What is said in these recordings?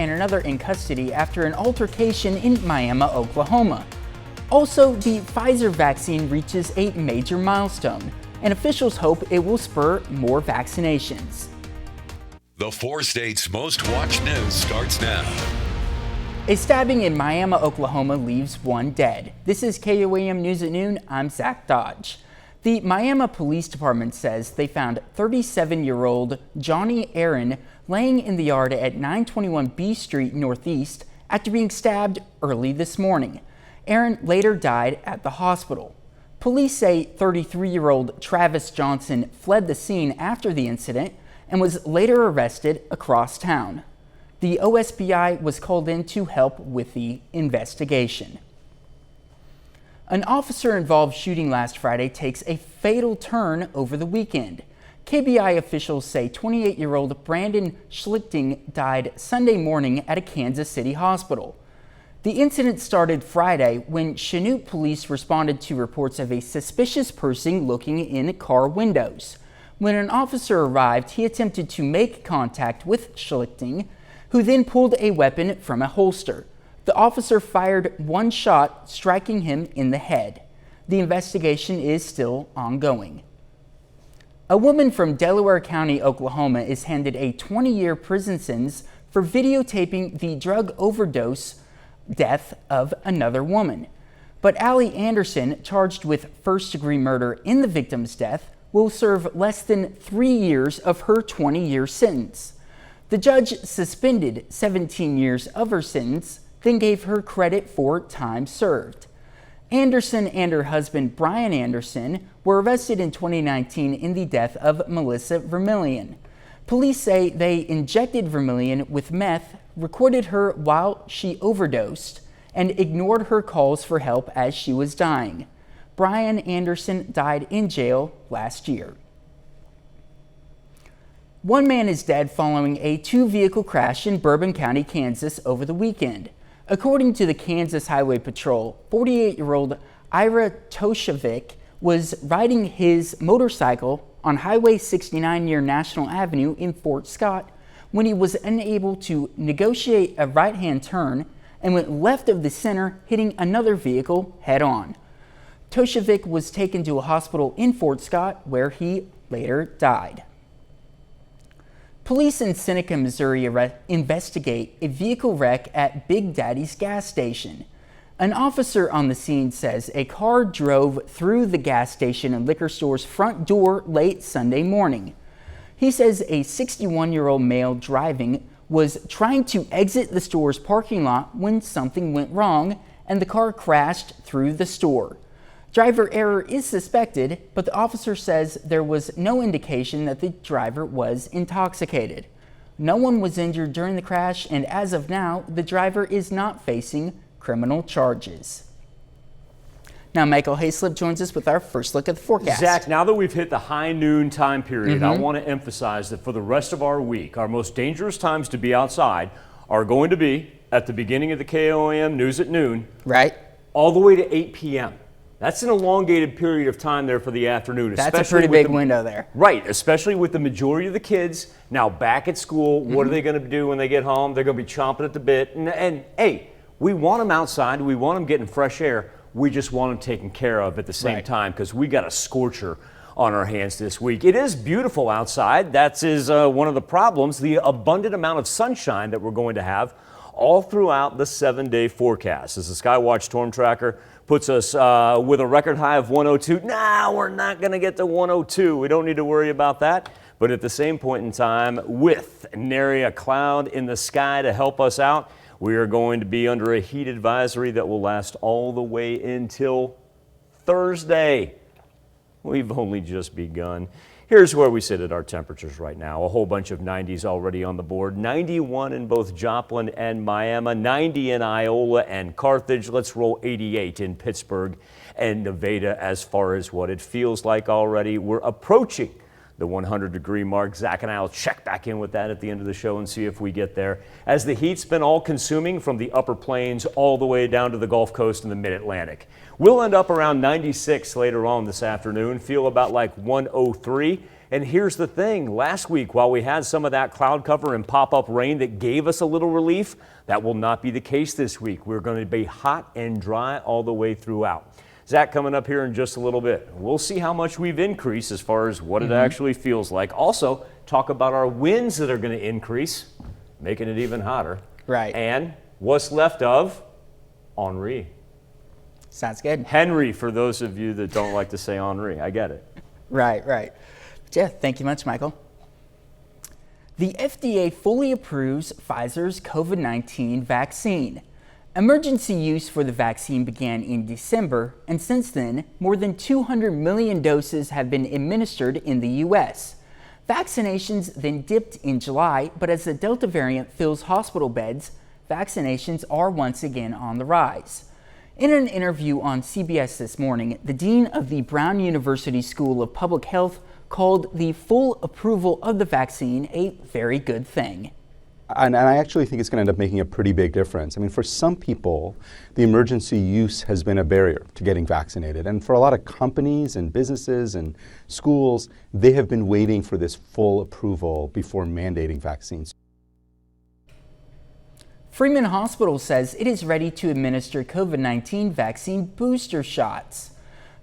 and another in custody after an altercation in Miami, Oklahoma. Also, the Pfizer vaccine reaches a major milestone, and officials hope it will spur more vaccinations. The 4 states' most watched news starts now. A stabbing in Miami, Oklahoma leaves 1 dead. This is KOAM News at Noon. I'm Zach Dodge. The Miami Police Department says they found 37-year-old Johnny Aaron laying in the yard at 921 B Street Northeast after being stabbed early this morning. Aaron later died at the hospital. Police say 33-year-old Travis Johnson fled the scene after the incident and was later arrested across town. The OSBI was called in to help with the investigation. An officer-involved shooting last Friday takes a fatal turn over the weekend. KBI officials say 28-year-old Brandon Schlichting died Sunday morning at a Kansas City hospital. The incident started Friday when Chanute police responded to reports of a suspicious person looking in car windows. When an officer arrived, he attempted to make contact with Schlichting, who then pulled a weapon from a holster. The officer fired 1 shot, striking him in the head. The investigation is still ongoing. A woman from Delaware County, Oklahoma, is handed a 20-year prison sentence for videotaping the drug overdose death of another woman. But ALLIE Anderson, charged with first-degree murder in the victim's death, will serve less than 3 years of her 20-year sentence. The judge suspended 17 years of her sentence, then gave her credit for time served. Anderson and her husband, Brian Anderson, were arrested in 2019 in the death of Melissa Vermillion. Police say they injected Vermillion with meth, recorded her while she overdosed, and ignored her calls for help as she was dying. Brian Anderson died in jail last year. 1 man is dead following a 2-vehicle crash in Bourbon County, Kansas over the weekend. According to the Kansas Highway Patrol, 48-year-old Ira Toshavic was riding his motorcycle on Highway 69 near National Avenue in Fort Scott when he was unable to negotiate a right-hand turn and went left of the center, hitting another vehicle head-on. Toshavic was taken to a hospital in Fort Scott where he later died. Police in Seneca, Missouri investigate a vehicle wreck at Big Daddy's gas station. An officer on the scene says a car drove through the gas station and liquor store's front door late Sunday morning. He says a 61-year-old male driving was trying to exit the store's parking lot when something went wrong and the car crashed through the store. Driver error is suspected, but the officer says there was no indication that the driver was intoxicated. No one was injured during the crash, and as of now, the driver is not facing criminal charges. Now, Michael Hayslip joins us with our first look at the forecast. Zach, now that we've hit the high noon time period, I want to emphasize that for the rest of our week, our most dangerous times to be outside are going to be at the beginning of the KOAM News at Noon, right, all the way to 8 p.m. That's an elongated period of time there for the afternoon. That's a pretty big window there. Right, especially with the majority of the kids now back at school. What are they going to do when they get home? They're going to be chomping at the bit. And hey, we want them outside. We want them getting fresh air. We just want them taken care of at the same time because we got a scorcher on our hands this week. It is beautiful outside. That is one of the problems, the abundant amount of sunshine that we're going to have all throughout the 7-day forecast. As the Skywatch Storm Tracker puts us with a record high of 102. Nah, we're not going to get to 102. We don't need to worry about that. But at the same point in time, with nary a cloud in the sky to help us out, we are going to be under a heat advisory that will last all the way until Thursday. We've only just begun. Here's where we sit at our temperatures right now. A whole bunch of 90s already on the board. 91 in both Joplin and Miami, 90 in Iola and Carthage. Let's roll 88 in Pittsburgh and Nevada as far as what it feels like already. We're approaching the 100-degree mark. Zach and I will check back in with that at the end of the show and see if we get there. As the heat's been all-consuming from the upper plains all the way down to the Gulf Coast and the Mid-Atlantic. We'll end up around 96 later on this afternoon, feel about like 103. And here's the thing, last week, while we had some of that cloud cover and pop-up rain that gave us a little relief, that will not be the case this week. We're going to be hot and dry all the way throughout. Zach coming up here in just a little bit. We'll see how much we've increased as far as what it actually feels like. Also, talk about our winds that are going to increase, making it even hotter. Right. And what's left of Henri. Sounds good. Henry, for those of you that don't like to say Henri. I get it. Right. But yeah, thank you much, Michael. The FDA fully approves Pfizer's COVID-19 vaccine. Emergency use for the vaccine began in December, and since then, more than 200 million doses have been administered in the U.S. Vaccinations then dipped in July, but as the Delta variant fills hospital beds, vaccinations are once again on the rise. In an interview on CBS this morning, the dean of the Brown University School of Public Health called the full approval of the vaccine a very good thing. And I actually think it's going to end up making a pretty big difference. I mean, for some people, the emergency use has been a barrier to getting vaccinated. And for a lot of companies and businesses and schools, they have been waiting for this full approval before mandating vaccines. Freeman Hospital says it is ready to administer COVID-19 vaccine booster shots.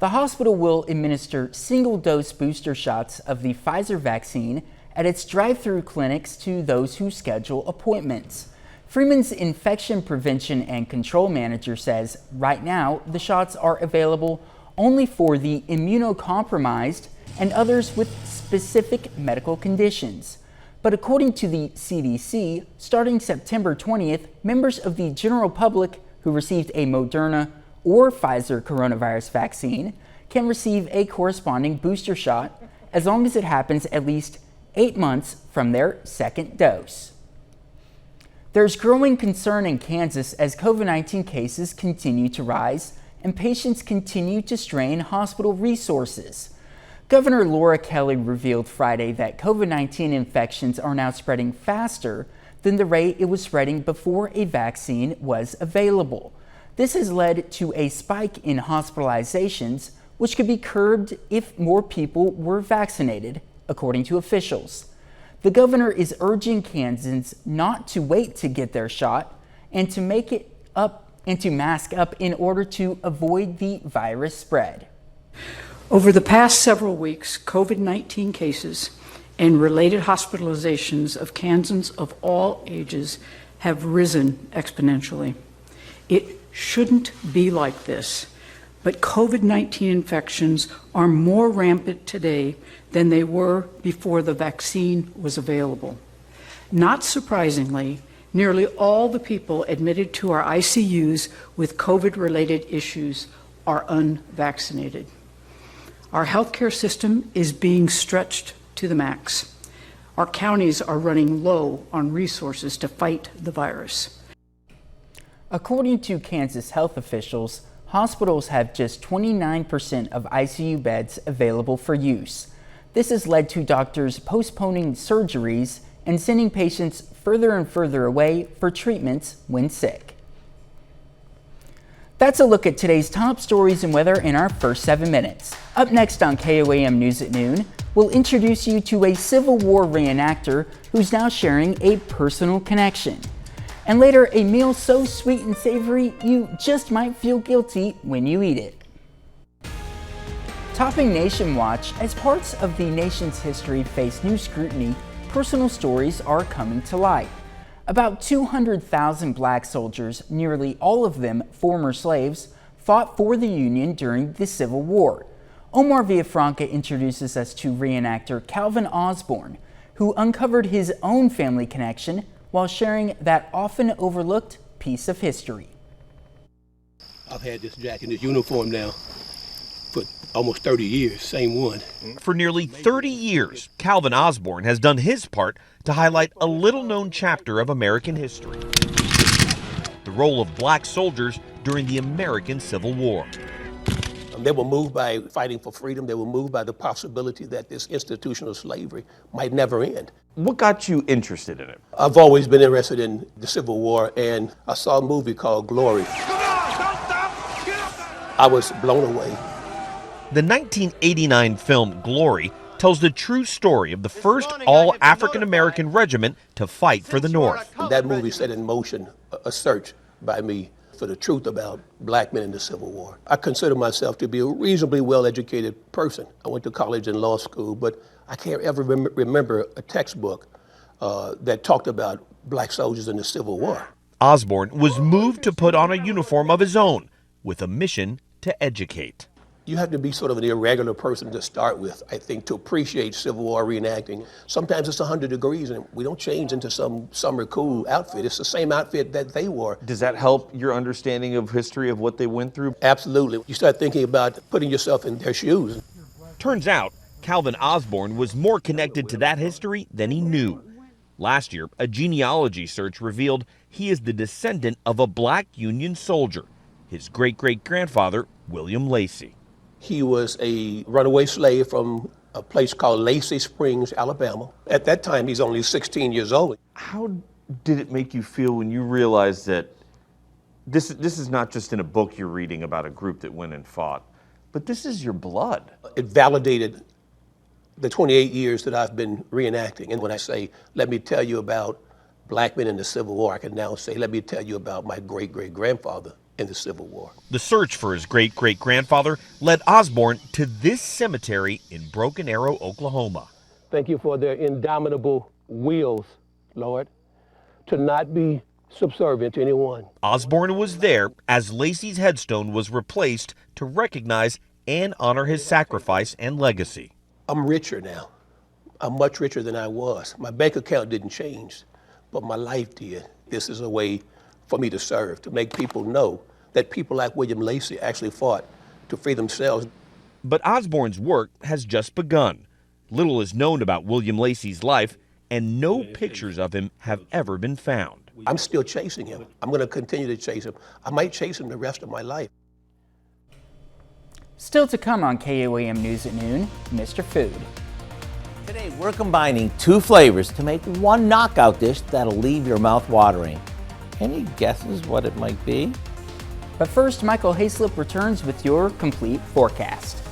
The hospital will administer single-dose booster shots of the Pfizer vaccine at its drive-through clinics to those who schedule appointments. Freeman's infection prevention and control manager says right now the shots are available only for the immunocompromised and others with specific medical conditions. But according to the CDC, starting September 20th, members of the general public who received a Moderna or Pfizer coronavirus vaccine can receive a corresponding booster shot as long as it happens at least 8 months from their second dose. There's growing concern in Kansas as COVID-19 cases continue to rise and patients continue to strain hospital resources. Governor Laura Kelly revealed Friday that COVID-19 infections are now spreading faster than the rate it was spreading before a vaccine was available. This has led to a spike in hospitalizations, which could be curbed if more people were vaccinated, according to officials. The governor is urging Kansans not to wait to get their shot and to mask up in order to avoid the virus spread. Over the past several weeks, COVID-19 cases and related hospitalizations of Kansans of all ages have risen exponentially. It shouldn't be like this, but COVID-19 infections are more rampant today than they were before the vaccine was available. Not surprisingly, nearly all the people admitted to our ICUs with COVID-related issues are unvaccinated. Our healthcare system is being stretched to the max. Our counties are running low on resources to fight the virus. According to Kansas health officials, hospitals have just 29% of ICU beds available for use. This has led to doctors postponing surgeries and sending patients further and further away for treatments when sick. That's a look at today's top stories and weather in our first 7 minutes. Up next on KOAM News at Noon, we'll introduce you to a Civil War reenactor who's now sharing a personal connection. And later, a meal so sweet and savory, you just might feel guilty when you eat it. Topping Nation Watch, as parts of the nation's history face new scrutiny, personal stories are coming to light. About 200,000 black soldiers, nearly all of them former slaves, fought for the Union during the Civil War. Omar Villafranca introduces us to reenactor Calvin Osborne, who uncovered his own family connection while sharing that often overlooked piece of history. I've had this jacket, this uniform now for almost 30 years, same one. For nearly 30 years, Calvin Osborne has done his part to highlight a little-known chapter of American history: the role of black soldiers during the American Civil War. They were moved by fighting for freedom. They were moved by the possibility that this institution of slavery might never end. What got you interested in it? I've always been interested in the Civil War, and I saw a movie called Glory. I was blown away. The 1989 film Glory tells the true story of the first all-African-American regiment to fight for the North. That movie set in motion a search by me for the truth about black men in the Civil War. I consider myself to be a reasonably well-educated person. I went to college and law school, but I can't ever remember a textbook that talked about black soldiers in the Civil War. Osborne was moved to put on a uniform of his own with a mission to educate. You have to be sort of an irregular person to start with, I think, to appreciate Civil War reenacting. Sometimes it's 100 degrees and we don't change into some summer cool outfit. It's the same outfit that they wore. Does that help your understanding of history of what they went through? Absolutely. You start thinking about putting yourself in their shoes. Turns out, Calvin Osborne was more connected to that history than he knew. Last year, a genealogy search revealed he is the descendant of a black Union soldier, his great-great-grandfather, William Lacey. He was a runaway slave from a place called Lacey Springs, Alabama. At that time, he's only 16 years old. How did it make you feel when you realized that this is not just in a book you're reading about a group that went and fought, but this is your blood? It validated the 28 years that I've been reenacting. And when I say, let me tell you about black men in the Civil War, I can now say, let me tell you about my great-great-grandfather in the Civil War. The search for his great-great-grandfather led Osborne to this cemetery in Broken Arrow, Oklahoma. Thank you for their indomitable wills, Lord, to not be subservient to anyone. Osborne was there as Lacey's headstone was replaced to recognize and honor his sacrifice and legacy. I'm richer now. I'm much richer than I was. My bank account didn't change, but my life did. This is a way for me to serve, to make people know that people like William Lacey actually fought to free themselves. But Osborne's work has just begun. Little is known about William Lacey's life, and no pictures of him have ever been found. I'm still chasing him. I'm going to continue to chase him. I might chase him the rest of my life. Still to come on KOAM News at Noon, Mr. Food. Today we're combining two flavors to make one knockout dish that'll leave your mouth watering. Any guesses what it might be? But first, Michael Hayslip returns with your complete forecast.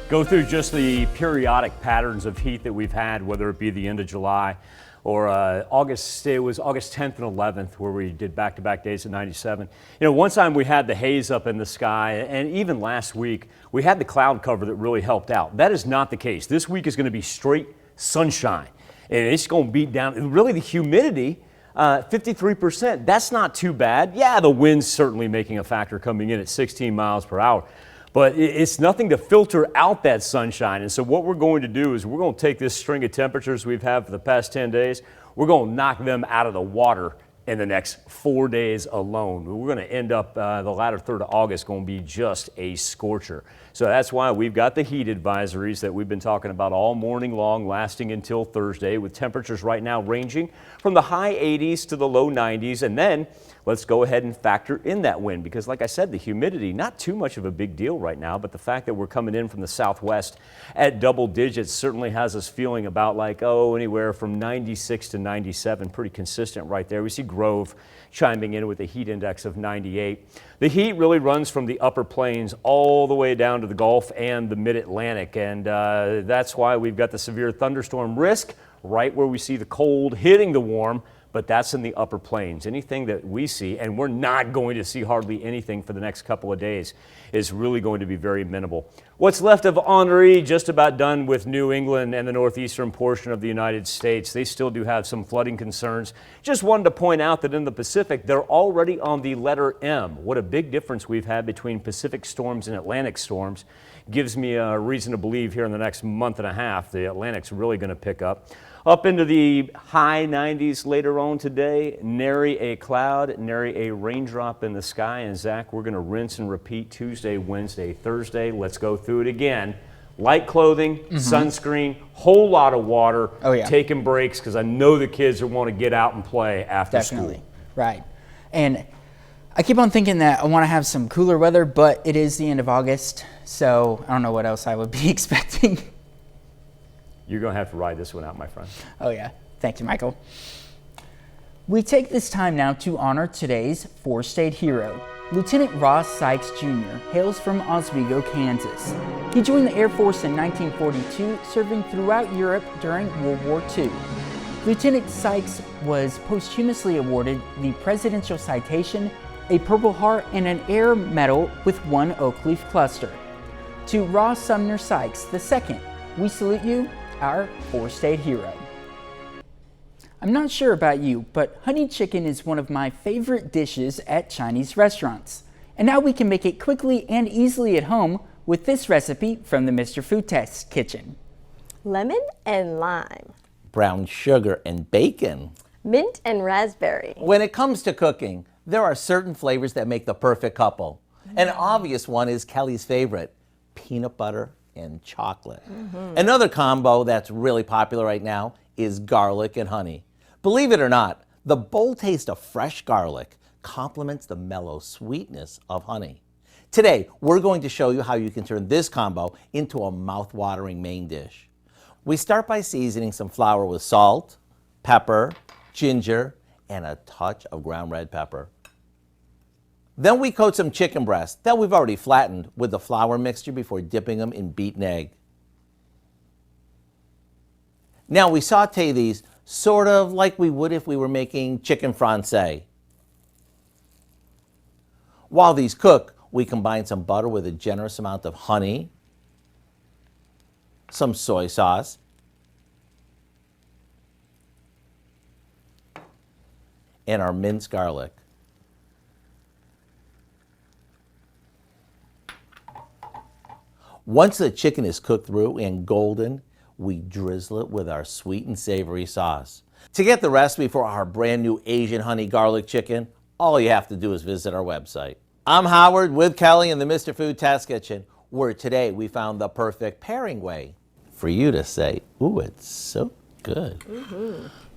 Go through just the periodic patterns of heat that we've had, whether it be the end of July or August 10th and 11th where we did back-to-back days at 97. You know, one time we had the haze up in the sky, and even last week we had the cloud cover that really helped out. That is not the case. This week is going to be straight sunshine, and it's going to beat down, really the humidity, 53%. That's not too bad. Yeah, the wind's certainly making a factor coming in at 16 miles per hour. But it's nothing to filter out that sunshine. And so what we're going to do is we're going to take this string of temperatures we've had for the past 10 days, we're going to knock them out of the water in the next 4 days alone. We're going to end up the latter third of August going to be just a scorcher. So that's why we've got the heat advisories that we've been talking about all morning long, lasting until Thursday, with temperatures right now ranging from the high 80s to the low 90s. And then let's go ahead and factor in that wind, because like I said, the humidity, not too much of a big deal right now, but the fact that we're coming in from the southwest at double digits certainly has us feeling about like, anywhere from 96 to 97, pretty consistent right there. We see Grove chiming in with a heat index of 98. The heat really runs from the upper plains all the way down to the Gulf and the mid-Atlantic, and that's why we've got the severe thunderstorm risk right where we see the cold hitting the warm, but that's in the upper plains. Anything that we see, and we're not going to see hardly anything for the next couple of days, is really going to be very minimal. What's left of Henri, just about done with New England and the northeastern portion of the United States. They still do have some flooding concerns. Just wanted to point out that in the Pacific, they're already on the letter M. What a big difference we've had between Pacific storms and Atlantic storms. Gives me a reason to believe here in the next month and a half, the Atlantic's really going to pick up. Up into the high 90s later on today, nary a cloud, nary a raindrop in the sky. And Zach, we're going to rinse and repeat Tuesday, Wednesday, Thursday. Let's go through it again. Light clothing, sunscreen, whole lot of water, taking breaks, because I know the kids will want to get out and play after school. Right. And I keep on thinking that I want to have some cooler weather, but it is the end of August, so I don't know what else I would be expecting. You're going to have to ride this one out, my friend. Oh, yeah. Thank you, Michael. We take this time now to honor today's four-state hero. Lieutenant Ross Sykes Jr. hails from Oswego, Kansas. He joined the Air Force in 1942, serving throughout Europe during World War II. Lieutenant Sykes was posthumously awarded the Presidential Citation, a Purple Heart, and an Air Medal with 1 oak leaf cluster. To Ross Sumner Sykes II, we salute you, our four-state hero. I'm not sure about you, but honey chicken is one of my favorite dishes at Chinese restaurants. And now we can make it quickly and easily at home with this recipe from the Mr. Food Test Kitchen. Lemon and lime. Brown sugar and bacon. Mint and raspberry. When it comes to cooking, there are certain flavors that make the perfect couple. An obvious one is Kelly's favorite, peanut butter and chocolate. Another combo that's really popular right now is garlic and honey. Believe it or not, the bold taste of fresh garlic complements the mellow sweetness of honey. Today, we're going to show you how you can turn this combo into a mouth-watering main dish. We start by seasoning some flour with salt, pepper, ginger, and a touch of ground red pepper. Then we coat some chicken breasts that we've already flattened with the flour mixture before dipping them in beaten egg. Now we saute these sort of like we would if we were making chicken francais. While these cook, we combine some butter with a generous amount of honey, some soy sauce, and our minced garlic. Once the chicken is cooked through and golden, we drizzle it with our sweet and savory sauce. To get the recipe for our brand new Asian honey garlic chicken, all you have to do is visit our website. I'm Howard with Kelly in the Mr. Food Test Kitchen, where today we found the perfect pairing way for you to say, ooh, it's so good.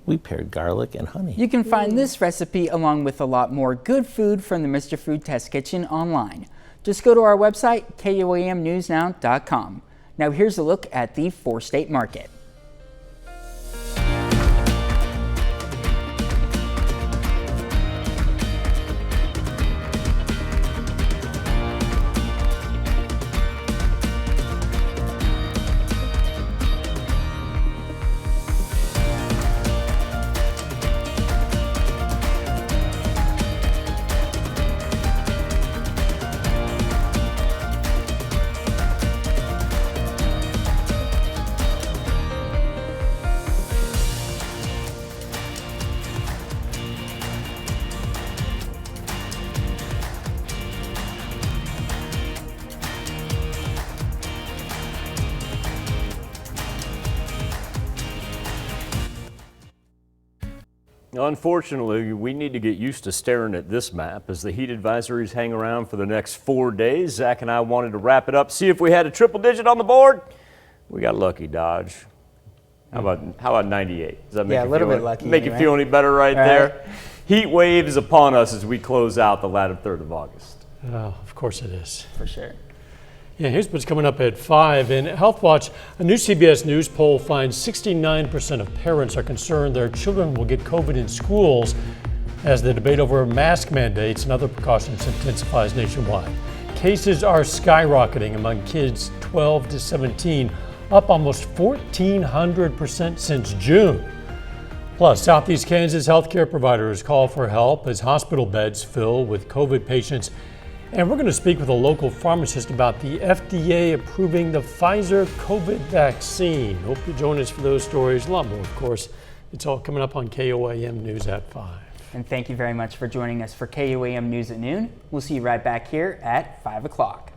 We paired garlic and honey. You can find this recipe along with a lot more good food from the Mr. Food Test Kitchen online. Just go to our website, KOAMnewsnow.com. Now here's a look at the four-state market. Unfortunately, we need to get used to staring at this map as the heat advisories hang around for the next 4 days. Zach and I wanted to wrap it up, see if we had a triple digit on the board. We got lucky, Dodge. How about 98? Does that make a little bit lucky. Make you feel any better right there? Heat wave is upon us as we close out the latter third of August. Oh, of course it is. For sure. Yeah, here's what's coming up at 5. In Health Watch, a new CBS News poll finds 69% of parents are concerned their children will get COVID in schools as the debate over mask mandates and other precautions intensifies nationwide. Cases are skyrocketing among kids 12 to 17, up almost 1,400% since June. Plus, Southeast Kansas healthcare providers call for help as hospital beds fill with COVID patients. And we're going to speak with a local pharmacist about the FDA approving the Pfizer COVID vaccine. Hope you join us for those stories. A lot more, of course. It's all coming up on KOAM News at 5. And thank you very much for joining us for KOAM News at Noon. We'll see you right back here at 5 o'clock.